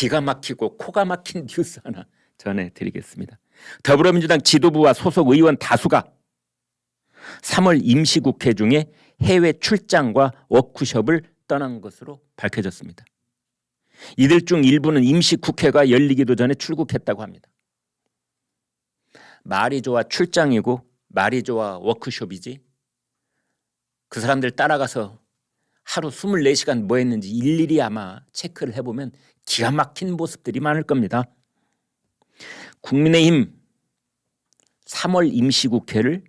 기가 막히고 코가 막힌 뉴스 하나 전해드리겠습니다. 더불어민주당 지도부와 소속 의원 다수가 3월 임시국회 중에 해외 출장과 워크숍을 떠난 것으로 밝혀졌습니다. 이들 중 일부는 임시국회가 열리기도 전에 출국했다고 합니다. 말이 좋아 출장이고 말이 좋아 워크숍이지, 그 사람들 따라가서 하루 24시간 뭐 했는지 일일이 아마 체크를 해보면 기가 막힌 모습들이 많을 겁니다. 국민의힘 3월 임시국회를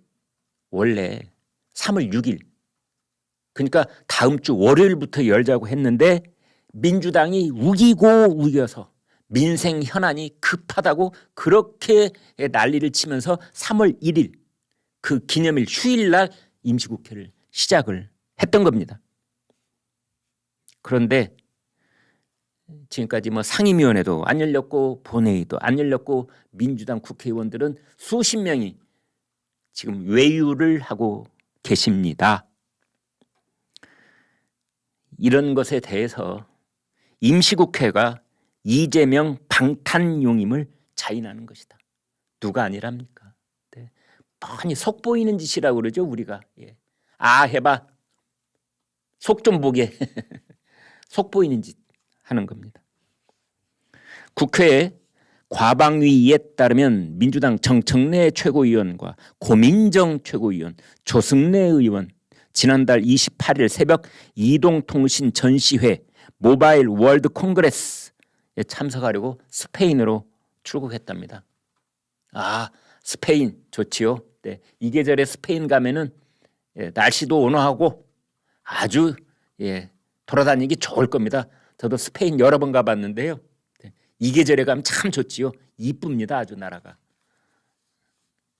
원래 3월 6일, 그러니까 다음 주 월요일부터 열자고 했는데 민주당이 우기고 우겨서 민생 현안이 급하다고 그렇게 난리를 치면서 3월 1일 그 기념일 휴일날 임시국회를 시작을 했던 겁니다. 그런데 지금까지 뭐 상임위원회도 안 열렸고 본회의도 안 열렸고 민주당 국회의원들은 수십 명이 지금 외유를 하고 계십니다. 이런 것에 대해서 임시국회가 이재명 방탄용임을 자인하는 것이다. 누가 아니랍니까? 네. 뻔히 속 보이는 짓이라고 그러죠, 우리가. 예. 아, 해봐. 속 좀 보게. 속 보이는 짓 하는 겁니다. 국회에 과방위에 따르면 민주당 정청래 최고위원과 고민정 최고위원, 조승래 의원 지난달 28일 새벽 이동통신 전시회 모바일 월드 콩그레스에 참석하려고 스페인으로 출국했답니다. 아, 스페인 좋지요. 네, 이 계절에 스페인 가면은 날씨도 온화하고 아주 돌아다니기 좋을 겁니다. 저도 스페인 여러 번 가봤는데요. 이 계절에 가면 참 좋지요. 이쁩니다. 아주 나라가.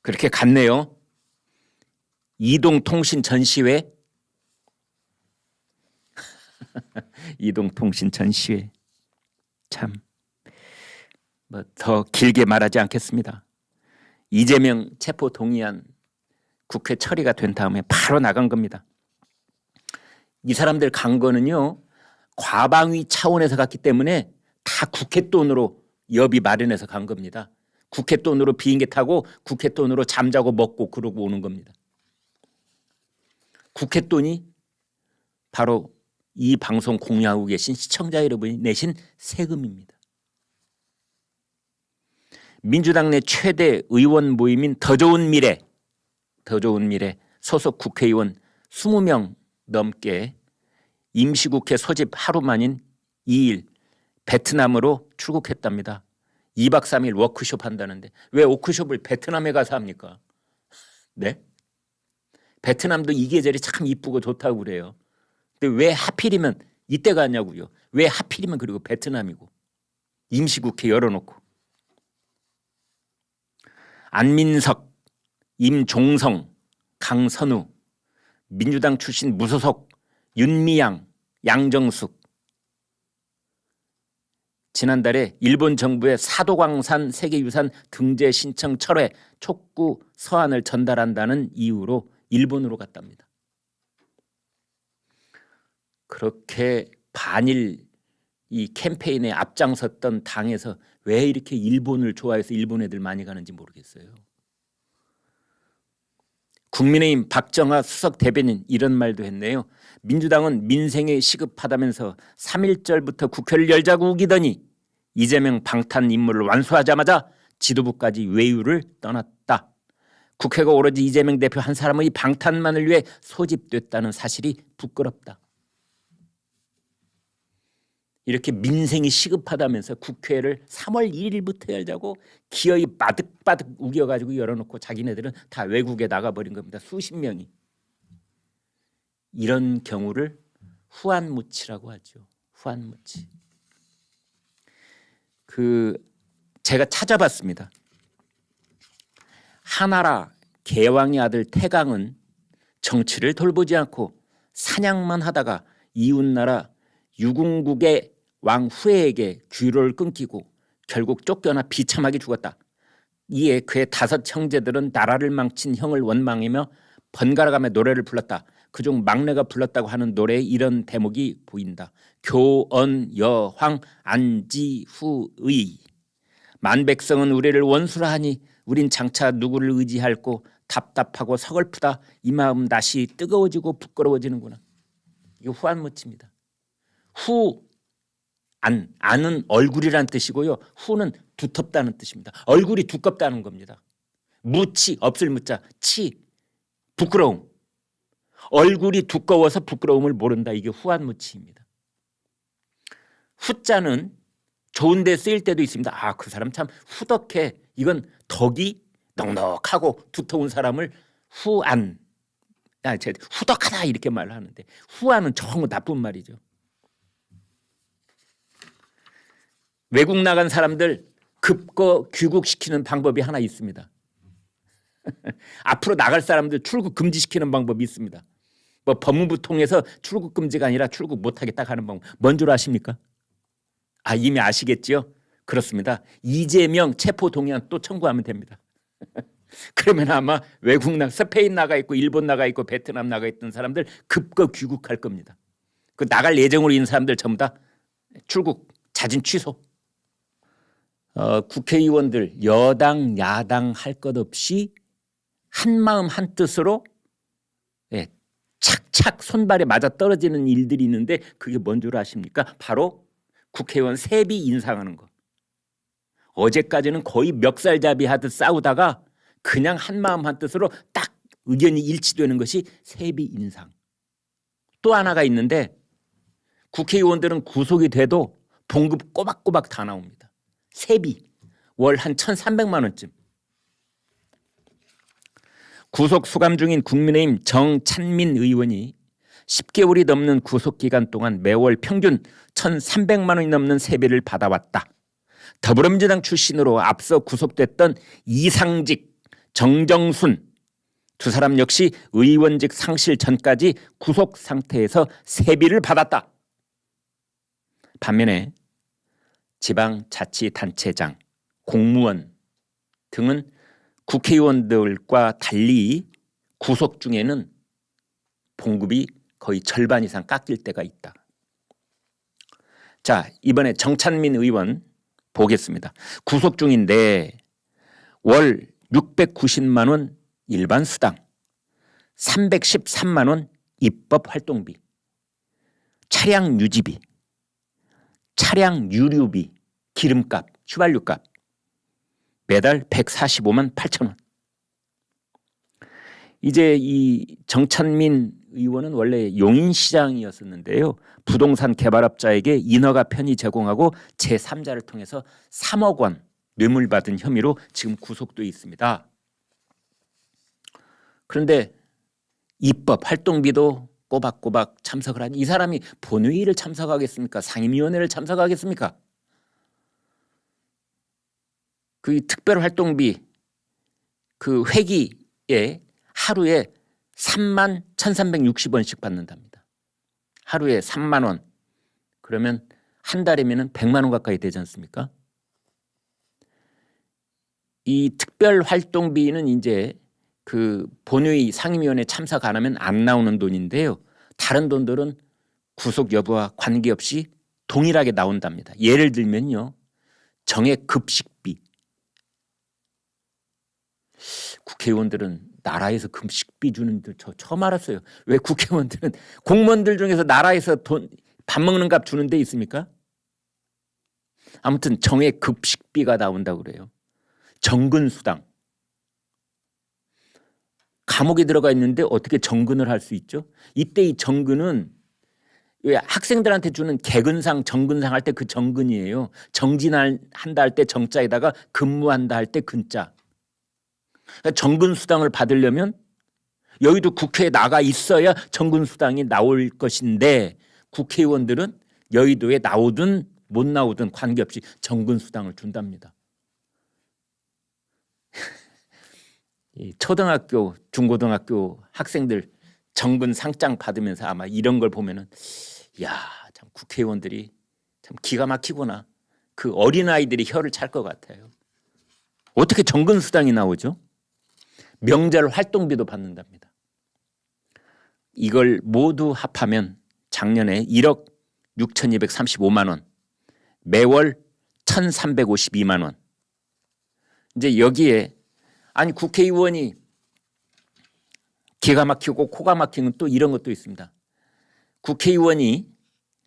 그렇게 갔네요. 이동통신 전시회. 이동통신 전시회. 참 뭐 더 길게 말하지 않겠습니다. 이재명 체포 동의안 국회 처리가 된 다음에 바로 나간 겁니다. 이 사람들 간 거는요, 과방위 차원에서 갔기 때문에 다 국회 돈으로 여비 마련해서 간 겁니다. 국회 돈으로 비행기 타고 국회 돈으로 잠자고 먹고 그러고 오는 겁니다. 국회 돈이 바로 이 방송 공유하고 계신 시청자 여러분이 내신 세금입니다. 민주당 내 최대 의원 모임인 더 좋은 미래 소속 국회의원 20명 넘게 임시국회 소집 하루 만인 2일 베트남으로 출국했답니다. 2박 3일 워크숍 한다는데 왜 워크숍을 베트남에 가서 합니까? 네? 베트남도 이 계절이 참 이쁘고 좋다고 그래요. 근데 왜 하필이면 이때 가냐고요. 왜 하필이면 그리고 베트남이고 임시국회 열어놓고. 안민석, 임종성, 강선우, 민주당 출신 무소속 윤미향, 양정숙. 지난달에 일본 정부의 사도광산 세계유산 등재 신청 철회 촉구 서한을 전달한다는 이유로 일본으로 갔답니다. 그렇게 반일 이 캠페인에 앞장섰던 당에서 왜 이렇게 일본을 좋아해서 일본 애들 많이 가는지 모르겠어요. 국민의힘 박정하 수석 대변인 이런 말도 했네요. 민주당은 민생에 시급하다면서 3.1절부터 국회를 열자고 우기더니 이재명 방탄 임무를 완수하자마자 지도부까지 외유를 떠났다. 국회가 오로지 이재명 대표 한 사람의 방탄만을 위해 소집됐다는 사실이 부끄럽다. 이렇게 민생이 시급하다면서 국회를 3월 1일부터 열자고 기어이 바득바득 우겨가지고 열어놓고 자기네들은 다 외국에 나가버린 겁니다. 수십 명이. 이런 경우를 후한무치라고 하죠. 후한무치. 제가 찾아봤습니다. 하나라 개왕의 아들 태강은 정치를 돌보지 않고 사냥만 하다가 이웃나라 유궁국의 왕 후에에게 귀로를 끊기고 결국 쫓겨나 비참하게 죽었다. 이에 그의 5 형제들은 나라를 망친 형을 원망하며 번갈아가며 노래를 불렀다. 그중 막내가 불렀다고 하는 노래에 이런 대목이 보인다. 교언 여황 안지후의 만백성은 우리를 원수라 하니 우린 장차 누구를 의지할꼬 답답하고 서글프다. 이 마음 다시 뜨거워지고 부끄러워지는구나. 이거 후안무치입니다. 안은 얼굴이라는 뜻이고요. 후는 두텁다는 뜻입니다. 얼굴이 두껍다는 겁니다. 무치 없을 무자 치 부끄러움. 얼굴이 두꺼워서 부끄러움을 모른다. 이게 후안무치입니다. 후자는 좋은 데 쓰일 때도 있습니다. 아, 그 사람 참 후덕해. 이건 덕이 넉넉하고 두터운 사람을 후덕하다 이렇게 말하는데 후안은 정말 나쁜 말이죠. 외국 나간 사람들 급거 귀국시키는 방법이 하나 있습니다. 앞으로 나갈 사람들 출국 금지시키는 방법이 있습니다. 뭐 법무부 통해서 출국 금지가 아니라 출국 못하겠다 하는 방법. 뭔 줄 아십니까? 아, 이미 아시겠죠? 그렇습니다. 이재명 체포동의안 또 청구하면 됩니다. 그러면 아마 외국 스페인 나가 있고 일본 나가 있고 베트남 나가 있던 사람들 급거 귀국할 겁니다. 그 나갈 예정으로 있는 사람들 전부 다 출국 자진 취소. 국회의원들 여당 야당 할 것 없이 한마음 한뜻으로 착착 손발에 맞아 떨어지는 일들이 있는데 그게 뭔 줄 아십니까? 바로 국회의원 세비 인상하는 거. 어제까지는 거의 멱살잡이 하듯 싸우다가 그냥 한마음 한뜻으로 딱 의견이 일치되는 것이 세비 인상. 또 하나가 있는데 국회의원들은 구속이 돼도 봉급 꼬박꼬박 다 나옵니다. 세비 월 한 1,300만 원쯤. 구속 수감 중인 국민의힘 정찬민 의원이 10개월이 넘는 구속기간 동안 매월 평균 1,300만 원이 넘는 세배를 받아왔다. 더불어민주당 출신으로 앞서 구속됐던 이상직, 정정순 두 사람 역시 의원직 상실 전까지 구속 상태에서 세비를 받았다. 반면에 지방자치단체장, 공무원 등은 국회의원들과 달리 구속 중에는 봉급이 거의 절반 이상 깎일 때가 있다. 자, 이번에 정찬민 의원 보겠습니다. 구속 중인데 월 690만 원 일반 수당, 313만 원 입법 활동비, 차량 유지비, 차량 유류비, 기름값, 휘발유값 매달 145만 8천 원. 이제 이 정찬민 의원은 원래 용인시장이었었는데요. 부동산 개발업자에게 인허가 편의 제공하고 제3자를 통해서 3억 원 뇌물받은 혐의로 지금 구속돼 있습니다. 그런데 입법 활동비도 꼬박꼬박 참석을 하니 이 사람이 본회의를 참석하겠습니까? 상임위원회를 참석하겠습니까? 그 특별활동비 그 회기에 하루에 3만 1,360원씩 받는답니다. 하루에 3만 원. 그러면 한 달이면 100만 원 가까이 되지 않습니까? 이 특별활동비는 이제 그 본회의 상임위원회 참석 안 하면 안 나오는 돈인데요. 다른 돈들은 구속 여부와 관계없이 동일하게 나온답니다. 예를 들면요. 정액 급식비. 국회의원들은 나라에서 급식비 주는 줄 저 처음 알았어요. 왜 국회의원들은 공무원들 중에서 나라에서 돈 밥 먹는 값 주는 데 있습니까? 아무튼 정액 급식비가 나온다고 그래요. 정근수당. 감옥에 들어가 있는데 어떻게 정근을 할 수 있죠? 이때 이 정근은 왜 학생들한테 주는 개근상, 정근상 할 때 그 정근이에요. 정진한다 할 때 정자에다가 근무한다 할 때 근자. 그러니까 정근수당을 받으려면 여의도 국회에 나가 있어야 정근수당이 나올 것인데 국회의원들은 여의도에 나오든 못 나오든 관계없이 정근수당을 준답니다. 초등학교, 중고등학교 학생들 정근 상장 받으면서 아마 이런 걸 보면은 야, 참 국회의원들이 참 기가 막히구나. 그 어린아이들이 혀를 찰 것 같아요. 어떻게 정근수당이 나오죠? 명절 활동비도 받는답니다. 이걸 모두 합하면 작년에 1억 6,235만 원, 매월 1,352만 원. 이제 여기에 아니 국회의원이 기가 막히고 코가 막히는 또 이런 것도 있습니다. 국회의원이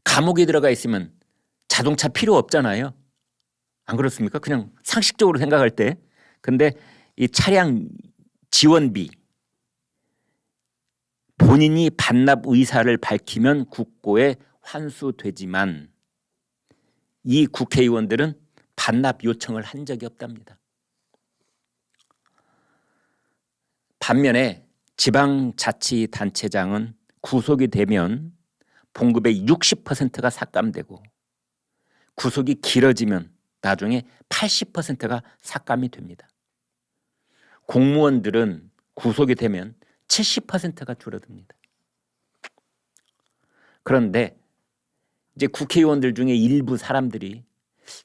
감옥에 들어가 있으면 자동차 필요 없잖아요. 안 그렇습니까? 그냥 상식적으로 생각할 때. 근데 이 차량 지원비 본인이 반납 의사를 밝히면 국고에 환수되지만 이 국회의원들은 반납 요청을 한 적이 없답니다. 반면에 지방자치단체장은 구속이 되면 봉급의 60%가 삭감되고 구속이 길어지면 나중에 80%가 삭감이 됩니다. 공무원들은 구속이 되면 70%가 줄어듭니다. 그런데 이제 국회의원들 중에 일부 사람들이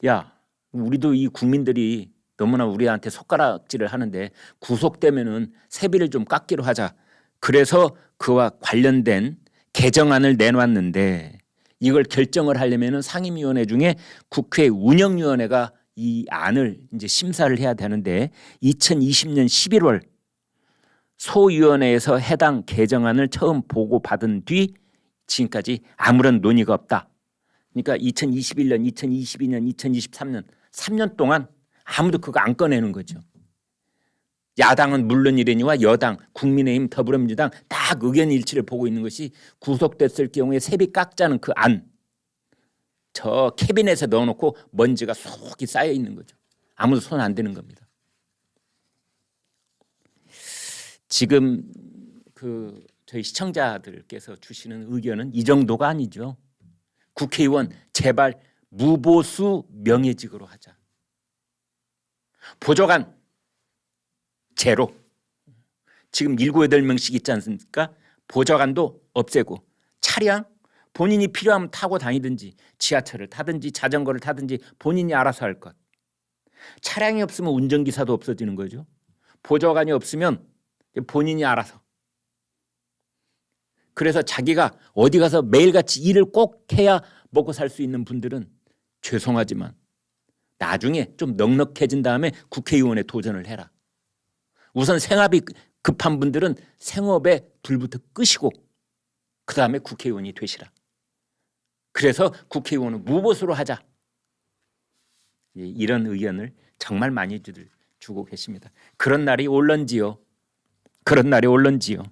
야, 우리도 이 국민들이 너무나 우리한테 손가락질을 하는데 구속되면은 세비를 좀 깎기로 하자. 그래서 그와 관련된 개정안을 내놨는데 이걸 결정을 하려면은 상임위원회 중에 국회 운영위원회가 이 안을 이제 심사를 해야 되는데 2020년 11월 소위원회에서 해당 개정안을 처음 보고받은 뒤 지금까지 아무런 논의가 없다. 그러니까 2021년, 2022년, 2023년 3년 동안 아무도 그거 안 꺼내는 거죠. 야당은 물론이라니와 여당, 국민의힘, 더불어민주당 딱 의견 일치를 보고 있는 것이 구속됐을 경우에 세비 깎자는 그 안. 저 캐비넷에 넣어놓고 먼지가 속이 쌓여 있는 거죠. 아무도 손 안 대는 겁니다. 지금 저희 시청자들께서 주시는 의견은 이 정도가 아니죠. 국회의원 제발 무보수 명예직으로 하자. 보좌관 제로. 지금 7, 8명씩 있지 않습니까? 보좌관도 없애고 차량 본인이 필요하면 타고 다니든지 지하철을 타든지 자전거를 타든지 본인이 알아서 할 것. 차량이 없으면 운전기사도 없어지는 거죠. 보좌관이 없으면 본인이 알아서. 그래서 자기가 어디 가서 매일같이 일을 꼭 해야 먹고 살 수 있는 분들은 죄송하지만 나중에 좀 넉넉해진 다음에 국회의원에 도전을 해라. 우선 생업이 급한 분들은 생업에 불부터 끄시고 그 다음에 국회의원이 되시라. 그래서 국회의원은 무보수로 하자. 이런 의견을 정말 많이 주고 계십니다. 그런 날이 올런지요. 그런 날이 올런지요.